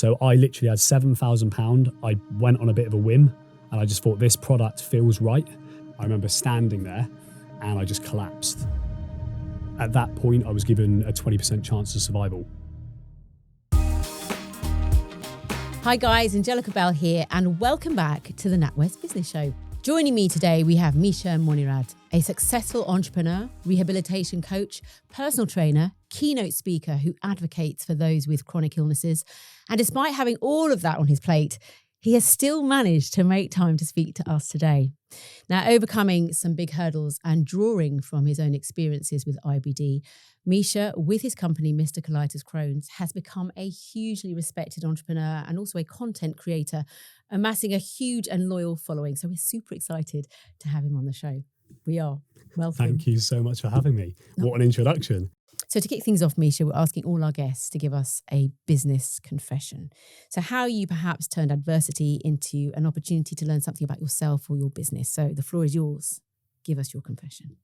So I literally had £7,000. I went on a bit of a whim and I just thought this product feels right. I remember standing there and I just collapsed. At that point, I was given a 20% chance of survival. Hi guys, Angelica Bell here and welcome back to the NatWest Business Show. Joining me today, we have Mesha Moinirad, a successful entrepreneur, rehabilitation coach, personal trainer, keynote speaker who advocates for those with chronic illnesses. And despite having all of that on his plate, he has still managed to make time to speak to us today. Now, overcoming some big hurdles and drawing from his own experiences with IBD, Mesha, with his company, Mr. Colitis Crohn's, has become a hugely respected entrepreneur and also a content creator, amassing a huge and loyal following. So we're super excited to have him on the show. We are. Welcome. Thank you so much for having me. What an introduction. So to kick things off, Mesha, we're asking all our guests to give us a business confession. So how you perhaps turned adversity into an opportunity to learn something about yourself or your business. So the floor is yours. Give us your confession.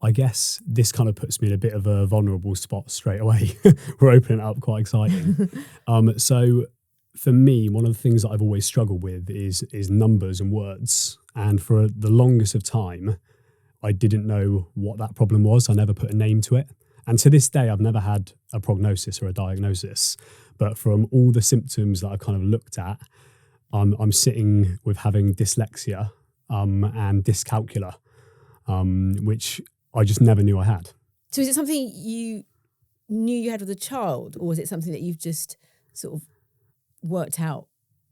I guess this kind of puts me in a bit of a vulnerable spot straight away. We're opening it up, quite exciting. So for me, one of the things that I've always struggled with is numbers and words. And for the longest of time, I didn't know what that problem was. I never put a name to it. And to this day, I've never had a prognosis or a diagnosis. But from all the symptoms that I've kind of looked at, I'm sitting with having dyslexia and dyscalculia, which I just never knew I had. So is it something you knew you had as a child, or was it something that you've just sort of worked out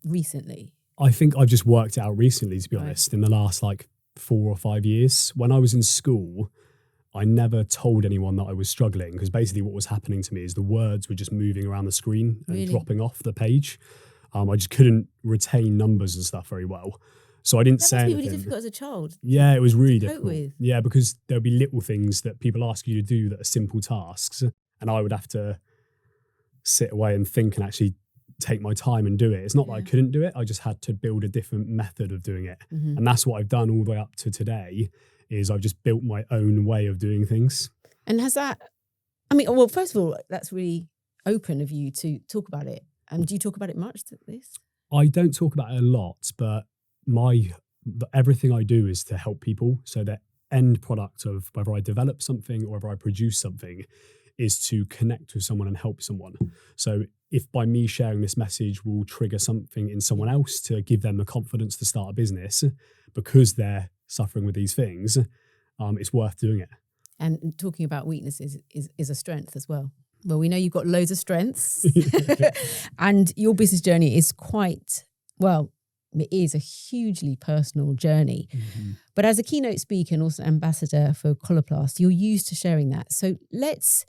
recently? I think I've just worked it out recently, to be honest, in the last 4 or 5 years. When I was in school, I never told anyone that I was struggling because basically what was happening to me is the words were just moving around the screen and dropping off the page. I just couldn't retain numbers and stuff very well. So I didn't say anything. That must be really difficult as a child. Yeah, it was really difficult. With. Yeah, because there'll be little things that people ask you to do that are simple tasks, and I would have to sit away and think and actually take my time and do it. It's not that I couldn't do it. I just had to build a different method of doing it. Mm-hmm. And that's what I've done all the way up to today, is I've just built my own way of doing things. And has that, well, first of all, that's really open of you to talk about it. Do you talk about it much, this? I don't talk about it a lot, but everything I do is to help people. So the end product of whether I develop something or whether I produce something is to connect with someone and help someone. So if by me sharing this message will trigger something in someone else to give them the confidence to start a business because they're suffering with these things, it's worth doing it. And talking about weaknesses is a strength as well. Well, we know you've got loads of strengths and your business journey is it is a hugely personal journey. Mm-hmm. But as a keynote speaker and also ambassador for Coloplast, you're used to sharing that. So let's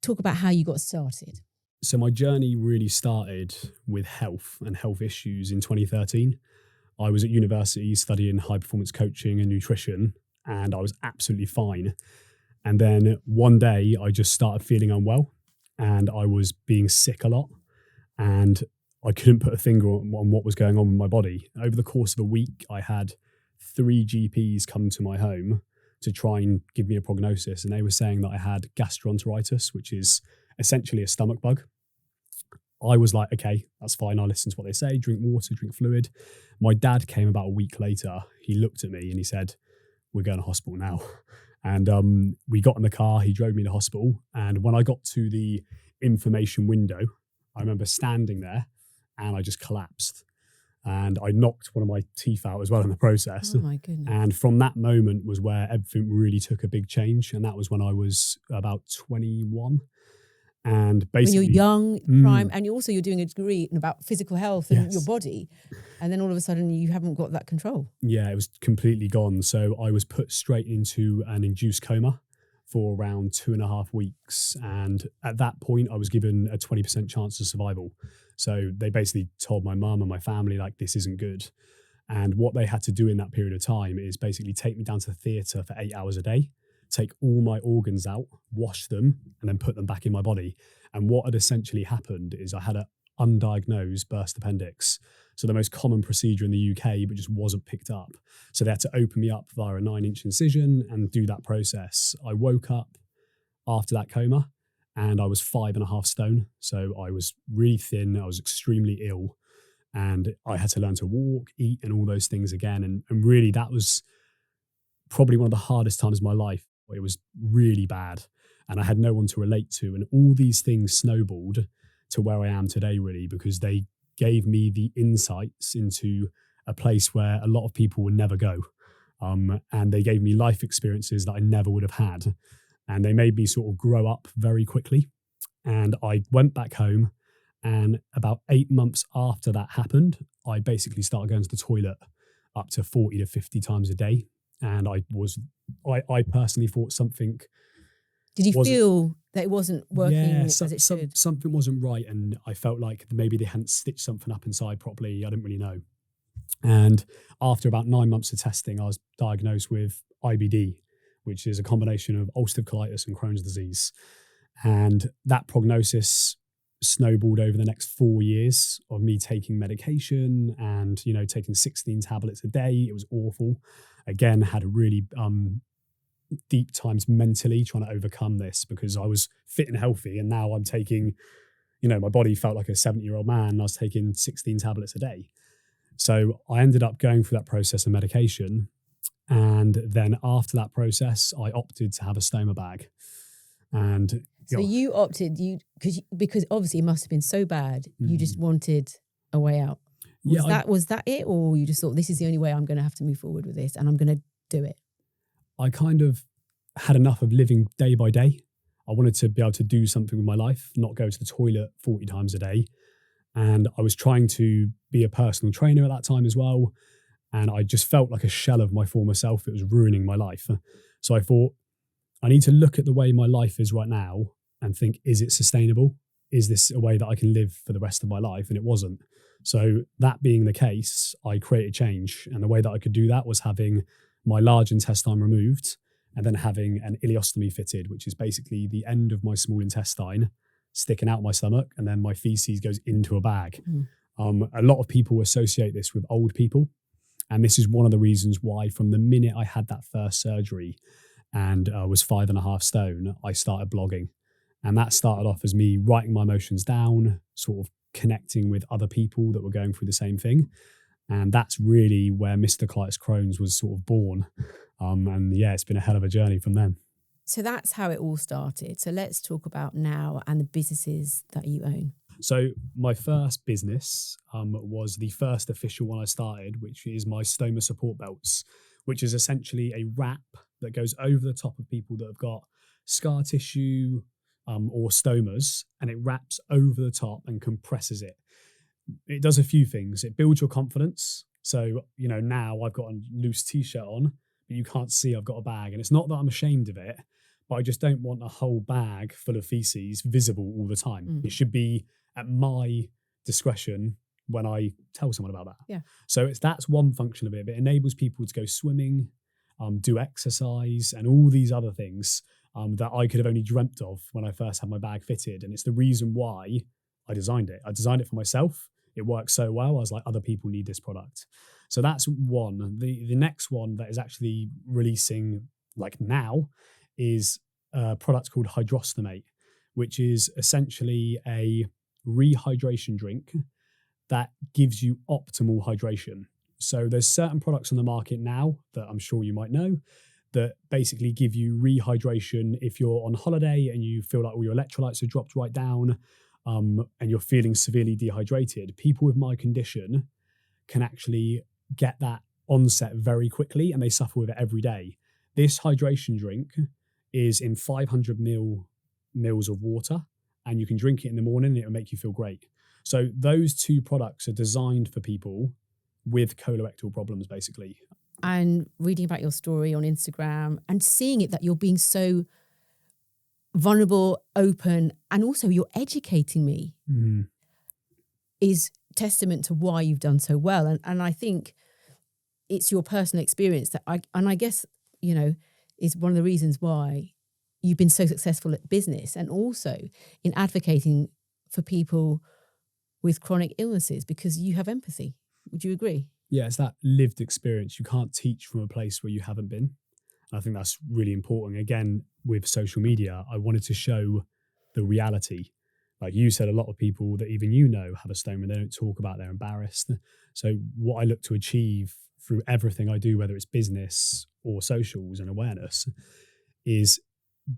talk about how you got started. So my journey really started with health and health issues in 2013. I was at university studying high performance coaching and nutrition, and I was absolutely fine. And then one day I just started feeling unwell and I was being sick a lot and I couldn't put a finger on what was going on with my body. Over the course of a week, I had 3 GPs come to my home to try and give me a prognosis. And they were saying that I had gastroenteritis, which is essentially a stomach bug. I was like, okay, that's fine. I'll listen to what they say, drink water, drink fluid. My dad came about a week later. He looked at me and he said, we're going to hospital now. And we got in the car, he drove me to hospital. And when I got to the information window, I remember standing there and I just collapsed. And I knocked one of my teeth out as well in the process. Oh my goodness. And from that moment was where everything really took a big change. And that was when I was about 21. And basically, when you're young, prime, and you're doing a degree about physical health and your body, and then all of a sudden you haven't got that control. Yeah, it was completely gone. So I was put straight into an induced coma for around 2.5 weeks. And at that point, I was given a 20% chance of survival. So they basically told my mum and my family, this isn't good. And what they had to do in that period of time is basically take me down to the theatre for 8 hours a day, take all my organs out, wash them, and then put them back in my body. And what had essentially happened is I had an undiagnosed burst appendix. So the most common procedure in the UK, but just wasn't picked up. So they had to open me up via a 9-inch incision and do that process. I woke up after that coma and I was 5.5 stone. So I was really thin. I was extremely ill, and I had to learn to walk, eat, and all those things again. And really, that was probably one of the hardest times of my life. It was really bad, and I had no one to relate to. And all these things snowballed to where I am today, really, because they gave me the insights into a place where a lot of people would never go. And they gave me life experiences that I never would have had. And they made me sort of grow up very quickly. And I went back home, and about 8 months after that happened, I basically started going to the toilet up to 40 to 50 times a day. And I personally thought something. Did you feel that it wasn't working as it should? Something wasn't right. And I felt like maybe they hadn't stitched something up inside properly. I didn't really know. And after about 9 months of testing, I was diagnosed with IBD, which is a combination of ulcerative colitis and Crohn's disease. And that prognosis snowballed over the next 4 years of me taking medication and, taking 16 tablets a day. It was awful. Again, had a really deep times mentally trying to overcome this, because I was fit and healthy, and now I'm taking, my body felt like a 70-year-old man, and I was taking 16 tablets a day. So I ended up going through that process of medication. And then after that process, I opted to have a stoma bag. And so you opted, because obviously it must have been so bad, you just wanted a way out. Was that it? Or you just thought, this is the only way I'm going to have to move forward with this, and I'm going to do it? I kind of had enough of living day by day. I wanted to be able to do something with my life, not go to the toilet 40 times a day. And I was trying to be a personal trainer at that time as well. And I just felt like a shell of my former self. It was ruining my life. So I thought, I need to look at the way my life is right now and think, is it sustainable? Is this a way that I can live for the rest of my life? And it wasn't. So that being the case, I created change. And the way that I could do that was having my large intestine removed and then having an ileostomy fitted, which is basically the end of my small intestine sticking out my stomach, and then my feces goes into a bag. A lot of people associate this with old people. And this is one of the reasons why from the minute I had that first surgery and was 5.5 stone, I started blogging. And that started off as me writing my emotions down, sort of connecting with other people that were going through the same thing. And that's really where Mr. Colitis Crohn's was sort of born. And yeah, it's been a hell of a journey from then. So that's how it all started. So let's talk about now and the businesses that you own. So my first business was the first official one I started, which is my stoma support belts, which is essentially a wrap that goes over the top of people that have got scar tissue or stomas, and it wraps over the top and compresses it. It does a few things. It builds your confidence. So, now I've got a loose t-shirt on, but you can't see I've got a bag. And it's not that I'm ashamed of it, but I just don't want a whole bag full of feces visible all the time. It should be at my discretion when I tell someone about that. Yeah. So that's one function of it. It enables people to go swimming, do exercise, and all these other things that I could have only dreamt of when I first had my bag fitted. And it's the reason why I designed it. I designed it for myself. It works so well. I was like, other people need this product. So that's one. The next one that is actually releasing like now is a product called Hydrostomate, which is essentially a rehydration drink that gives you optimal hydration. So there's certain products on the market now that I'm sure you might know that basically give you rehydration if you're on holiday and you feel like all your electrolytes are dropped right down, and you're feeling severely dehydrated. People with my condition can actually get that onset very quickly, and they suffer with it every day. This hydration drink is in 500 mils of water, and you can drink it in the morning and it'll make you feel great. So those two products are designed for people with colorectal problems, basically. And reading about your story on Instagram and seeing it that you're being so vulnerable, open, and also you're educating me is testament to why you've done so well. And I think it's your personal experience that I guess, is one of the reasons why you've been so successful at business and also in advocating for people with chronic illnesses, because you have empathy. Would you agree? Yeah, it's that lived experience. You can't teach from a place where you haven't been. I think that's really important. Again, with social media, I wanted to show the reality. Like you said, a lot of people that even you know have a stone when they don't talk about, they're embarrassed. So what I look to achieve through everything I do, whether it's business or socials and awareness, is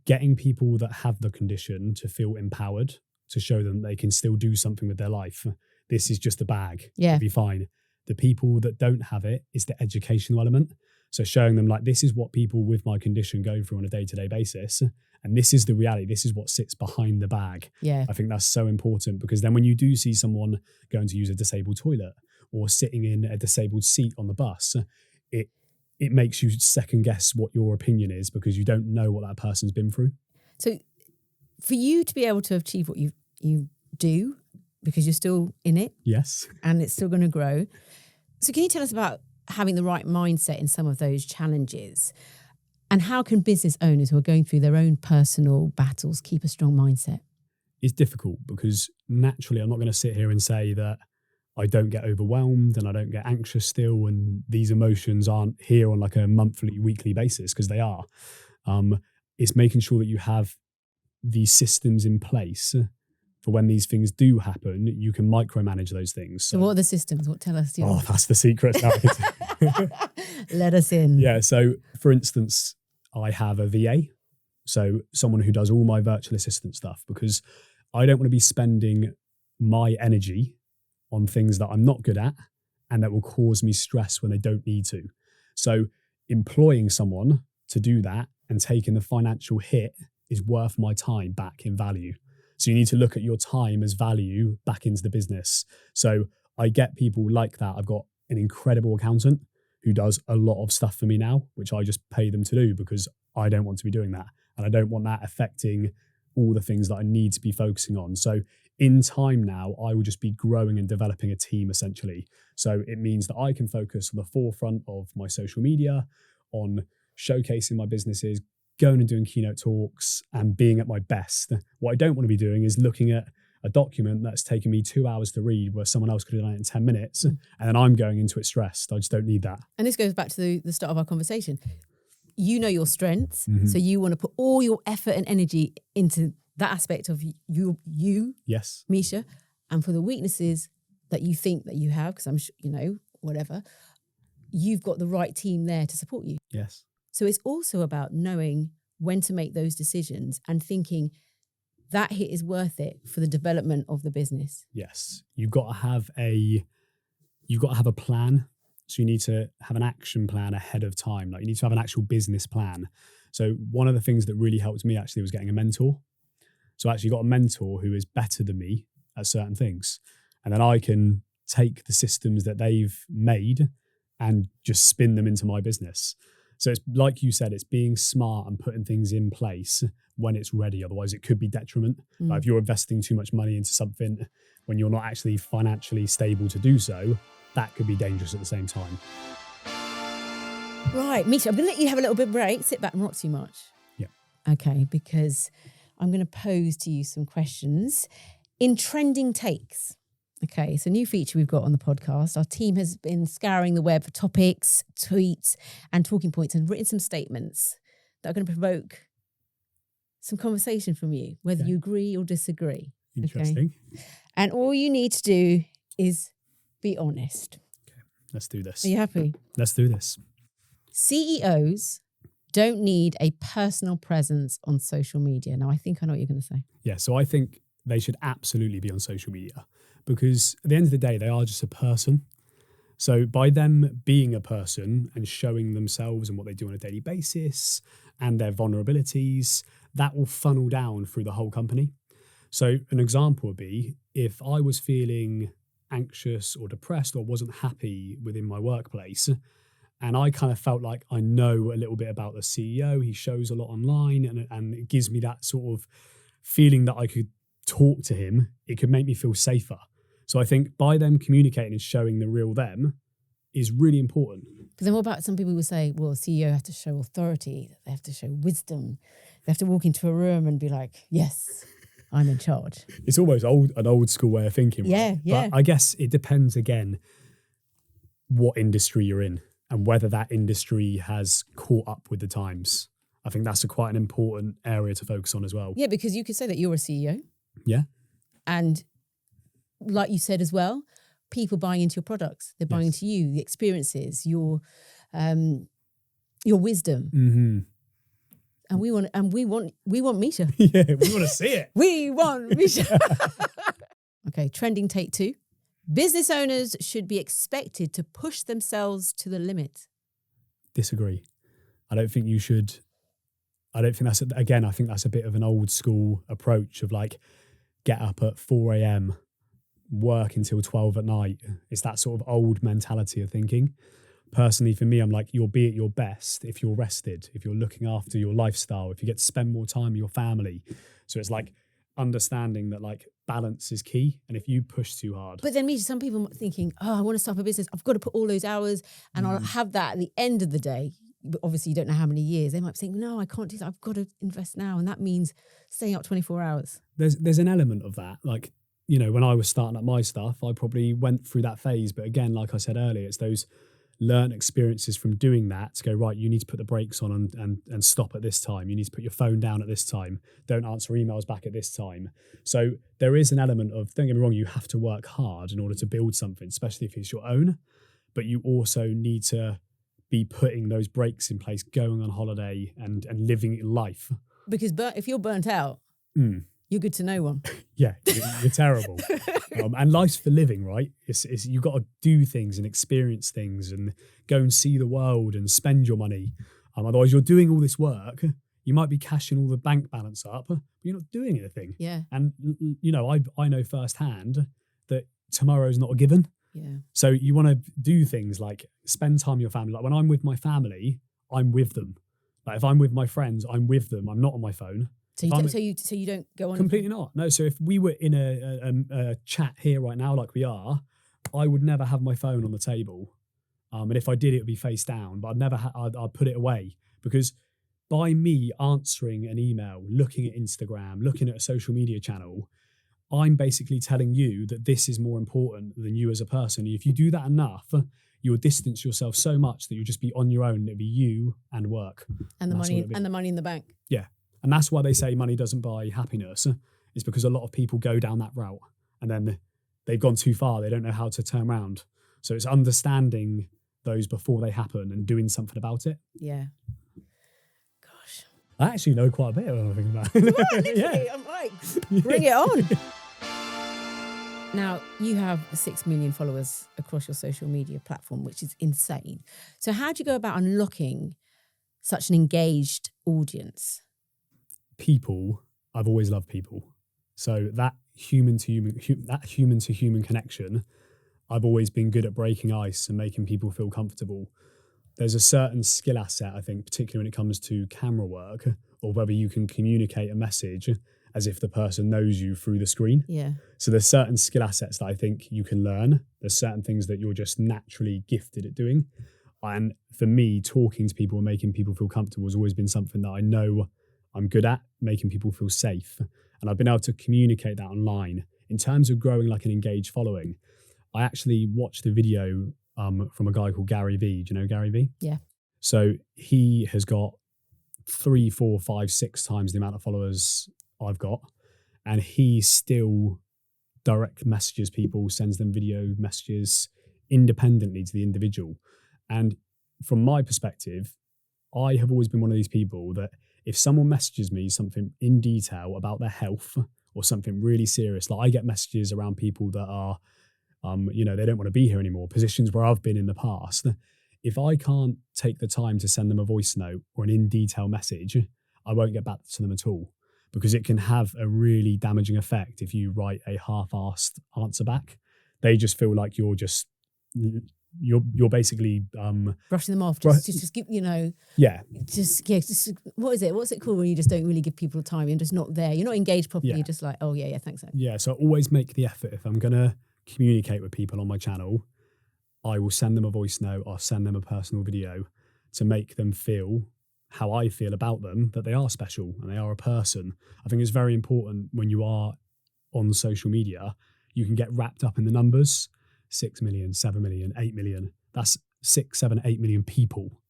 getting people that have the condition to feel empowered, to show them they can still do something with their life. This is just a bag. Yeah. It'll be fine. The people that don't have it is the educational element. So showing them like, this is what people with my condition go through on a day-to-day basis. And this is the reality. This is what sits behind the bag. Yeah. I think that's so important, because then when you do see someone going to use a disabled toilet or sitting in a disabled seat on the bus, it makes you second guess what your opinion is, because you don't know what that person's been through. So for you to be able to achieve what you do, because you're still in it. Yes. And it's still going to grow. So can you tell us about having the right mindset in some of those challenges? And how can business owners who are going through their own personal battles keep a strong mindset? It's difficult, because naturally I'm not going to sit here and say that I don't get overwhelmed and I don't get anxious still, and these emotions aren't here on like a monthly, weekly basis, because they are. It's making sure that you have these systems in place for when these things do happen, you can micromanage those things. So what are the systems? Tell us. Oh, that's the secret. Let us in. Yeah. So for instance, I have a VA. So someone who does all my virtual assistant stuff, because I don't want to be spending my energy on things that I'm not good at and that will cause me stress when they don't need to. So employing someone to do that and taking the financial hit is worth my time back in value. So you need to look at your time as value back into the business. So I get people like that. I've got an incredible accountant who does a lot of stuff for me now, which I just pay them to do, because I don't want to be doing that. And I don't want that affecting all the things that I need to be focusing on. So in time now, I will just be growing and developing a team essentially. So it means that I can focus on the forefront of my social media, on showcasing my businesses, going and doing keynote talks and being at my best. What I don't want to be doing is looking at a document that's taken me 2 hours to read where someone else could have done it in 10 minutes and then I'm going into it stressed. I just don't need that. And this goes back to the start of our conversation. You know your strengths, so you want to put all your effort and energy into that aspect of you, yes, Mesha, and for the weaknesses that you think that you have, because I'm sure, whatever, you've got the right team there to support you. Yes. So it's also about knowing when to make those decisions and thinking that hit is worth it for the development of the business. Yes. You've got to have a plan. So you need to have an action plan ahead of time. Like you need to have an actual business plan. So one of the things that really helped me actually was getting a mentor. So I actually got a mentor who is better than me at certain things. And then I can take the systems that they've made and just spin them into my business. So it's like you said, it's being smart and putting things in place when it's ready. Otherwise it could be detriment. Like if you're investing too much money into something when you're not actually financially stable to do so, that could be dangerous at the same time. Right, Mesha, I'm going to let you have a little bit of break. Sit back and not too much. Yeah. Okay, because I'm going to pose to you some questions in trending takes. Okay, so new feature we've got on the podcast. Our team has been scouring the web for topics, tweets, and talking points and written some statements that are going to provoke some conversation from you, whether you agree or disagree. Interesting. Okay? And all you need to do is be honest. Okay, let's do this. Are you happy? Let's do this. CEOs don't need a personal presence on social media. Now, I think I know what you're going to say. Yeah, so I think they should absolutely be on social media, because at the end of the day, they are just a person. So by them being a person and showing themselves and what they do on a daily basis and their vulnerabilities, that will funnel down through the whole company. So an example would be if I was feeling anxious or depressed or wasn't happy within my workplace, and I kind of felt like I know a little bit about the CEO, he shows a lot online and it gives me that sort of feeling that I could talk to him, it could make me feel safer. So I think by them communicating and showing the real them is really important. Because then what about some people will say, well, CEO has to show authority, they have to show wisdom, they have to walk into a room and be like, yes, I'm in charge. It's almost an old school way of thinking. Yeah, right? yeah. But I guess it depends again what industry you're in and whether that industry has caught up with the times. I think that's quite an important area to focus on as well. Yeah, because you could say that you're a CEO. Yeah. And like you said as well, people buying into your products, they're buying into you, the experiences, your wisdom. Mm-hmm. And we want Mesha. Yeah, we want to see it. We want Mesha. Okay, trending take 2. Business owners should be expected to push themselves to the limit. Disagree. I don't think you should. I don't think that's, again, I think that's a bit of an old school approach of like, get up at 4 a.m, work until 12 at night. It's that sort of old mentality of thinking. Personally, for me, I'm like, you'll be at your best if you're rested, if you're looking after your lifestyle, if you get to spend more time with your family. So it's like understanding that like balance is key. And if you push too hard. But then Mesha, some people are thinking, oh, I want to start a business. I've got to put all those hours and I'll have that at the end of the day. But obviously you don't know how many years. They might think, no, I can't do that. I've got to invest now. And that means staying up 24 hours. There's an element of that. Like, you know, when I was starting up my stuff, I probably went through that phase. But again, like I said earlier, it's those learned experiences from doing that to go, right, you need to put the brakes on and stop at this time. You need to put your phone down at this time. Don't answer emails back at this time. So there is an element of, don't get me wrong, you have to work hard in order to build something, especially if it's your own. But you also need to be putting those brakes in place, going on holiday and living life. Because if you're burnt out, you're good to no one. Yeah, you're terrible. And life's for living, right? It's you've got to do things and experience things and go and see the world and spend your money. Otherwise, you're doing all this work. You might be cashing all the bank balance up, but you're not doing anything. Yeah. And, you know, I know firsthand that tomorrow's not a given. Yeah. So you want to do things like spend time with your family. Like when I'm with my family, I'm with them. Like if I'm with my friends, I'm with them. I'm not on my phone. So you don't go on? Completely not. No. So if we were in a chat here right now, like we are, I would never have my phone on the table. And if I did, it would be face down. But I'd put it away, because by me answering an email, looking at Instagram, looking at a social media channel, I'm basically telling you that this is more important than you as a person. If you do that enough, you'll distance yourself so much that you'll just be on your own. It'll be you and work. And the money in the bank. Yeah. And that's why they say money doesn't buy happiness. It's because a lot of people go down that route and then they've gone too far. They don't know how to turn around. So it's understanding those before they happen and doing something about it. Yeah. Gosh. I actually know quite a bit of everything about What? it. Literally, Yeah. I'm like, bring it on. Now, you have 6 million followers across your social media platform, which is insane. So how do you go about unlocking such an engaged audience? People, I've always loved people. So that human to human connection, I've always been good at breaking ice and making people feel comfortable. There's a certain skill asset, I think, particularly when it comes to camera work, or whether you can communicate a message as if the person knows you through the screen. Yeah. So there's certain skill assets that I think you can learn. There's certain things that you're just naturally gifted at doing. And for me, talking to people and making people feel comfortable has always been something that I know I'm good at, making people feel safe. And I've been able to communicate that online. In terms of growing like an engaged following, I actually watched a video from a guy called Gary Vee. Do you know Gary Vee? Yeah. So he has got 3, 4, 5, 6 times the amount of followers I've got. And he still direct messages people, sends them video messages independently to the individual. And from my perspective, I have always been one of these people that if someone messages me something in detail about their health or something really serious, like I get messages around people that are, they don't want to be here anymore, positions where I've been in the past. If I can't take the time to send them a voice note or an in detail message, I won't get back to them at all, because it can have a really damaging effect if you write a half-assed answer back. They just feel like you're basically brushing them off, just give, yeah, just what is it? What's it called when you just don't really give people time? You're just not there. You're not engaged properly. Yeah. You're just like, oh yeah, thanks. Yeah, so I always make the effort. If I'm gonna communicate with people on my channel, I will send them a voice note or send them a personal video to make them feel how I feel about them, that they are special and they are a person. I think it's very important when you are on social media, you can get wrapped up in the numbers. 6 million, 7 million, 8 million. That's 6, 7, 8 million people.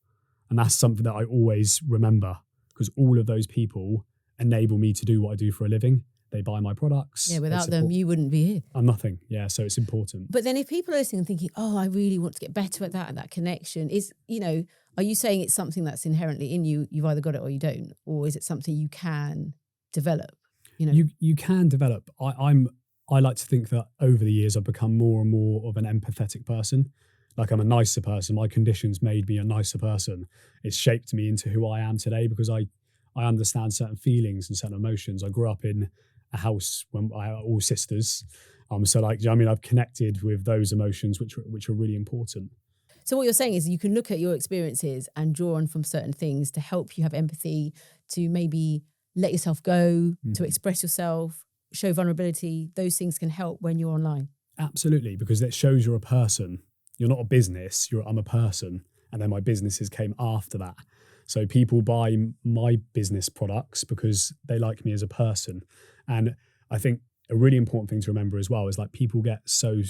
And that's something that I always remember, because all of those people enable me to do what I do for a living. They buy my products. Yeah, without them, you wouldn't be here. I'm nothing. Yeah, so it's important. But then if people are listening and thinking, oh, I really want to get better at that connection, are you saying it's something that's inherently in you? You've either got it or you don't, or is it something you can develop? You can develop. I like to think that over the years I've become more and more of an empathetic person. Like, I'm a nicer person. My conditions made me a nicer person. It's shaped me into who I am today because I understand certain feelings and certain emotions. I grew up in a house when I had all sisters. So I've connected with those emotions which are really important. So what you're saying is you can look at your experiences and draw on from certain things to help you have empathy, to maybe let yourself go, to express yourself, show vulnerability. Those things can help when you're online. Absolutely, because it shows you're a person. You're not a business. I'm a person. And then my businesses came after that. So people buy my business products because they like me as a person. And I think a really important thing to remember as well is, like, people get so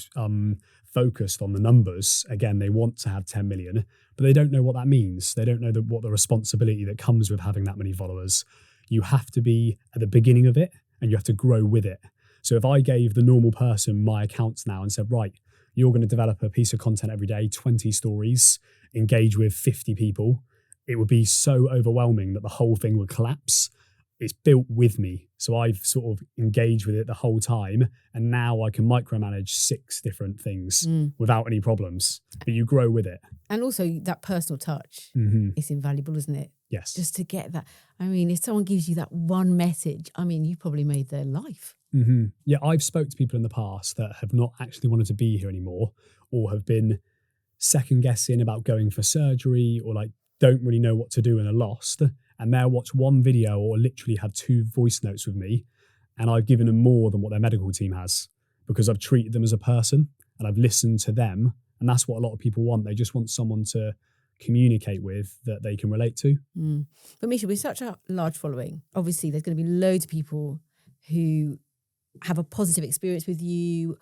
focused on the numbers. Again, they want to have 10 million, but they don't know what that means. They don't know what the responsibility that comes with having that many followers. You have to be at the beginning of it and you have to grow with it. So if I gave the normal person my accounts now and said, right, you're going to develop a piece of content every day, 20 stories, engage with 50 people, it would be so overwhelming that the whole thing would collapse. It's built with me. So I've sort of engaged with it the whole time. And now I can micromanage 6 different things without any problems. But you grow with it. And also that personal touch is invaluable, isn't it? Yes. Just to get that. I mean, if someone gives you that one message, I mean, you probably made their life. Yeah, I've spoke to people in the past that have not actually wanted to be here anymore, or have been second guessing about going for surgery, or like don't really know what to do and are lost. And they'll watch one video or literally have 2 voice notes with me, and I've given them more than what their medical team has, because I've treated them as a person and I've listened to them. And that's what a lot of people want. They just want someone to communicate with that they can relate to. But Mesha, with such a large following, obviously there's going to be loads of people who have a positive experience with you,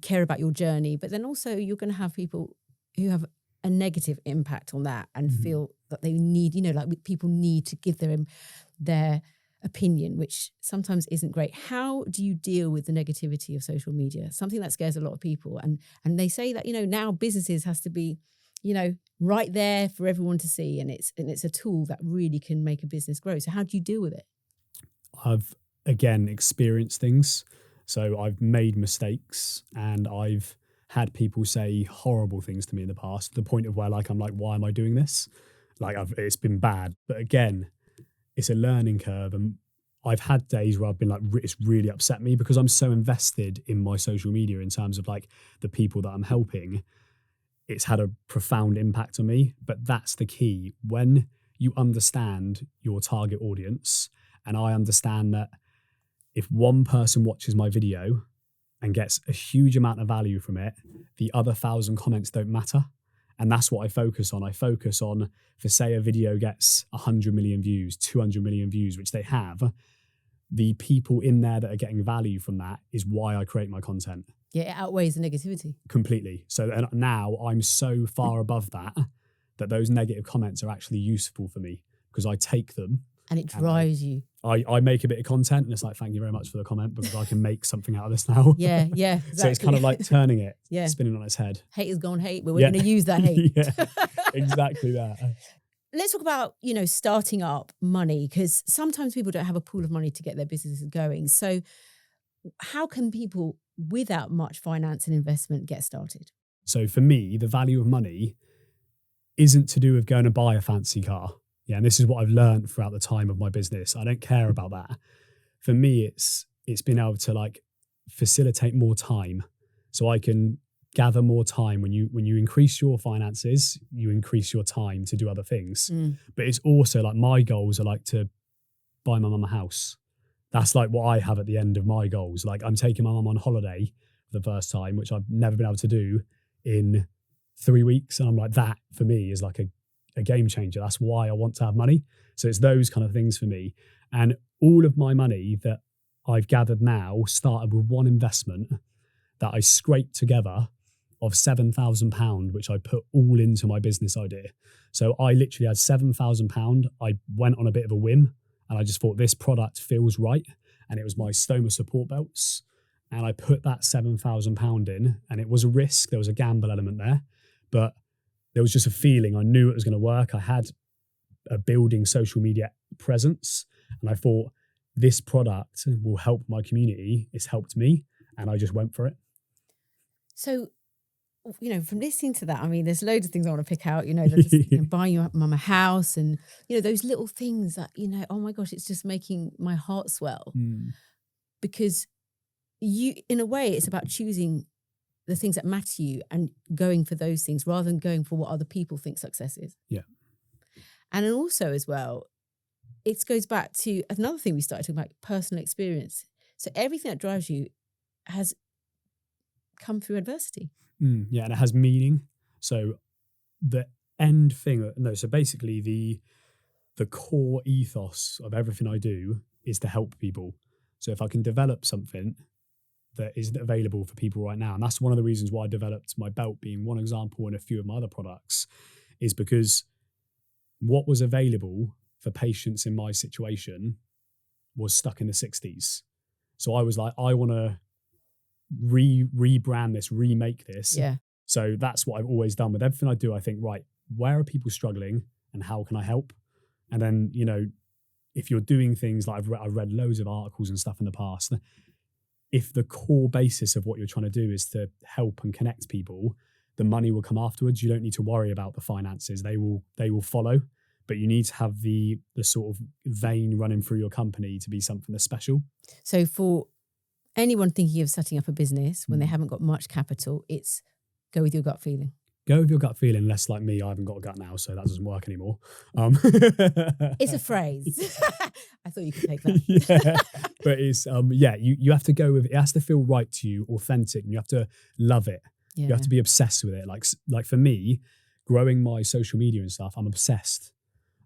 care about your journey. But then also you're going to have people who have a negative impact on that and feel that they need, people need to give their opinion, which sometimes isn't great. How do you deal with the negativity of social media? Something that scares a lot of people. And they say that, now businesses has to be, right there for everyone to see. And it's a tool that really can make a business grow. So how do you deal with it? I've, again, experienced things. So I've made mistakes and I've had people say horrible things to me in the past, to the point of where I'm like, why am I doing this? It's been bad. But again, it's a learning curve. And I've had days where I've been like, it's really upset me because I'm so invested in my social media in terms of like the people that I'm helping. It's had a profound impact on me. But that's the key. When you understand your target audience, and I understand that if one person watches my video and gets a huge amount of value from it, the other 1,000 comments don't matter. And that's what I focus on. I focus on, for say a video gets 100 million views, 200 million views, which they have, the people in there that are getting value from that is why I create my content. Yeah, it outweighs the negativity. Completely. So now I'm so far above that those negative comments are actually useful for me, because I take them. And it drives you. I make a bit of content and it's like, thank you very much for the comment, because I can make something out of this now. Yeah, exactly. So it's kind of like turning it, spinning on its head. Haters gone hate, but we're going to use that hate. Yeah, exactly that. Let's talk about, starting up money, because sometimes people don't have a pool of money to get their businesses going. So how can people without much finance and investment get started? So for me, the value of money isn't to do with going to buy a fancy car. Yeah, and this is what I've learned throughout the time of my business. I don't care about that. For me, it's been able to like facilitate more time, so I can gather more time. When you increase your finances, you increase your time to do other things. But it's also like my goals are like to buy my mum a house. That's like what I have at the end of my goals. Like, I'm taking my mum on holiday for the first time, which I've never been able to do in 3 weeks. And I'm like, that for me is like a game changer. That's why I want to have money. So it's those kind of things for me. And all of my money that I've gathered now started with one investment that I scraped together of £7,000, which I put all into my business idea. So I literally had £7,000. I went on a bit of a whim and I just thought this product feels right. And it was my stoma support belts. And I put that £7,000 in, and it was a risk. There was a gamble element there, but there was just a feeling. I knew it was going to work. I had a building social media presence, and I thought this product will help my community. It's helped me, and I just went for it. So, from listening to that, I mean, there's loads of things I want to pick out, just, buying your mum a house and, those little things that, oh my gosh, it's just making my heart swell. Because in a way, it's about choosing the things that matter to you and going for those things rather than going for what other people think success is. Yeah. And then also as well, it goes back to another thing we started talking about, personal experience. So everything that drives you has come through adversity. Yeah, and it has meaning. So the end thing, so basically the core ethos of everything I do is to help people. So if I can develop something that isn't available for people right now, and that's one of the reasons why I developed my belt, being one example, and a few of my other products, is because what was available for patients in my situation was stuck in the 60s. So I was like, I want to rebrand this, remake this. Yeah. So that's what I've always done with everything I do. I think, right, where are people struggling and how can I help? And then, if you're doing things like I've read loads of articles and stuff in the past, if the core basis of what you're trying to do is to help and connect people, the money will come afterwards. You don't need to worry about the finances. They will follow, but you need to have the sort of vein running through your company to be something that's special. So for anyone thinking of setting up a business when they haven't got much capital, it's go with your gut feeling. Go with your gut feeling, less like me. I haven't got a gut now, so that doesn't work anymore. It's a phrase. I thought you could take that. Yeah, but it's you have to go with it. It has to feel right to you, authentic, and you have to love it. Yeah. You have to be obsessed with it. Like for me, growing my social media and stuff, I'm obsessed.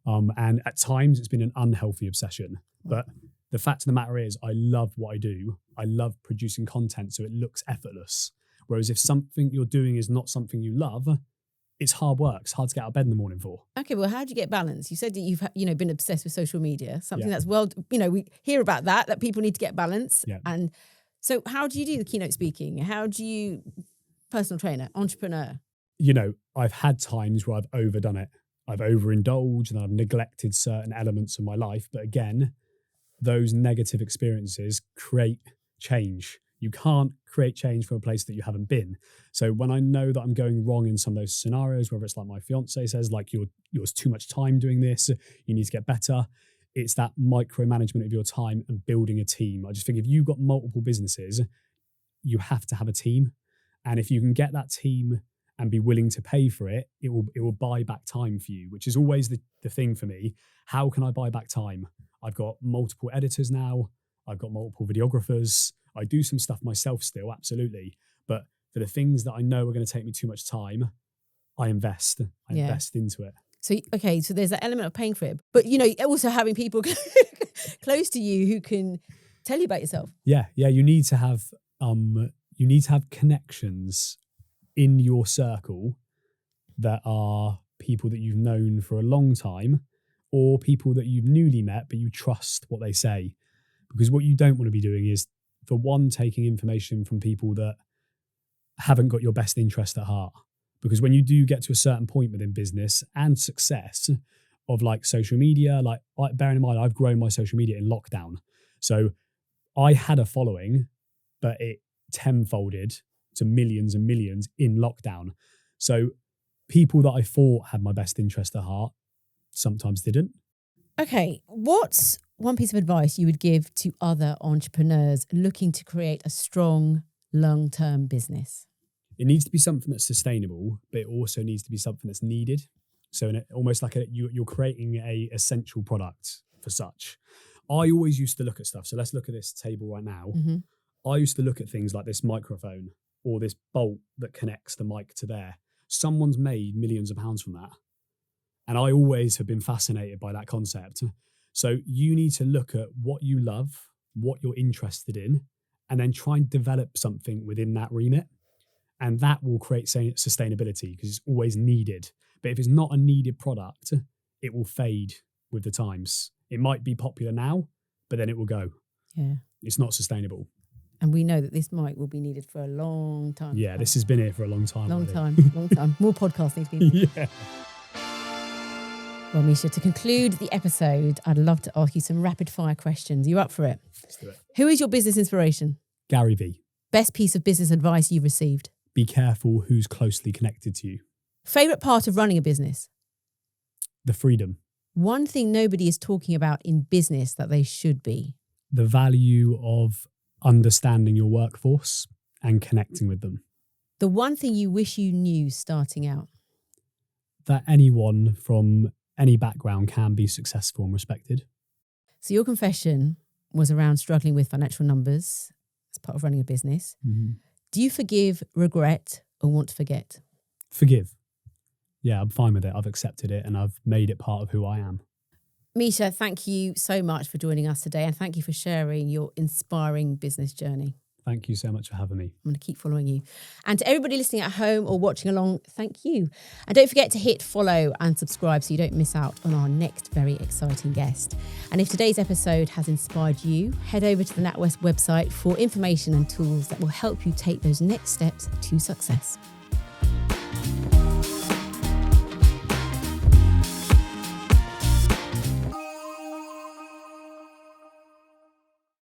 And at times it's been an unhealthy obsession. But the fact of the matter is, I love what I do. I love producing content, so it looks effortless. Whereas if something you're doing is not something you love, it's hard work. It's hard to get out of bed in the morning for. Okay, well, how do you get balance? You said that you've been obsessed with social media, something that's we hear about that people need to get balance. Yeah. And so how do you do the keynote speaking? How do you, personal trainer, entrepreneur? I've had times where I've overdone it. I've overindulged and I've neglected certain elements of my life. But again, those negative experiences create change. You can't create change from a place that you haven't been. So when I know that I'm going wrong in some of those scenarios, whether it's like my fiance says, like you're too much time doing this, you need to get better. It's that micromanagement of your time and building a team. I just think if you've got multiple businesses, you have to have a team. And if you can get that team and be willing to pay for it, it will buy back time for you, which is always the thing for me. How can I buy back time? I've got multiple editors now. I've got multiple videographers. I do some stuff myself still, absolutely. But for the things that I know are going to take me too much time, I invest. I invest into it. So, okay, so there's that element of paying for it. But, also having people close to you who can tell you about yourself. Yeah. You need to have connections in your circle that are people that you've known for a long time or people that you've newly met, but you trust what they say. Because what you don't want to be doing is, for one, taking information from people that haven't got your best interest at heart. Because when you do get to a certain point within business and success of like social media, like bearing in mind, I've grown my social media in lockdown. So I had a following, but it tenfolded to millions and millions in lockdown. So people that I thought had my best interest at heart sometimes didn't. Okay, what's one piece of advice you would give to other entrepreneurs looking to create a strong, long-term business? It needs to be something that's sustainable, but it also needs to be something that's needed. So almost like you're creating a essential product for such. I always used to look at stuff. So let's look at this table right now. Mm-hmm. I used to look at things like this microphone or this bolt that connects the mic to there. Someone's made millions of pounds from that. And I always have been fascinated by that concept. So you need to look at what you love, what you're interested in, and then try and develop something within that remit. And that will create sustainability because it's always needed. But if it's not a needed product, it will fade with the times. It might be popular now, but then it will go. Yeah. It's not sustainable. And we know that this mic will be needed for a long time. Yeah, this has been here for a long time. Long already. time. More podcasts need to be made. Yeah. Well, Mesha, to conclude the episode, I'd love to ask you some rapid fire questions. You up for it? Let's do it. Who is your business inspiration? Gary V. Best piece of business advice you've received? Be careful who's closely connected to you. Favorite part of running a business? The freedom. One thing nobody is talking about in business that they should be? The value of understanding your workforce and connecting with them. The one thing you wish you knew starting out? That anyone from any background can be successful and respected. So your confession was around struggling with financial numbers as part of running a business. Mm-hmm. Do you forgive, regret, or want to forget? Forgive. Yeah, I'm fine with it. I've accepted it and I've made it part of who I am. Mesha, thank you so much for joining us today and thank you for sharing your inspiring business journey. Thank you so much for having me. I'm going to keep following you. And to everybody listening at home or watching along, thank you. And don't forget to hit follow and subscribe so you don't miss out on our next very exciting guest. And if today's episode has inspired you, head over to the NatWest website for information and tools that will help you take those next steps to success.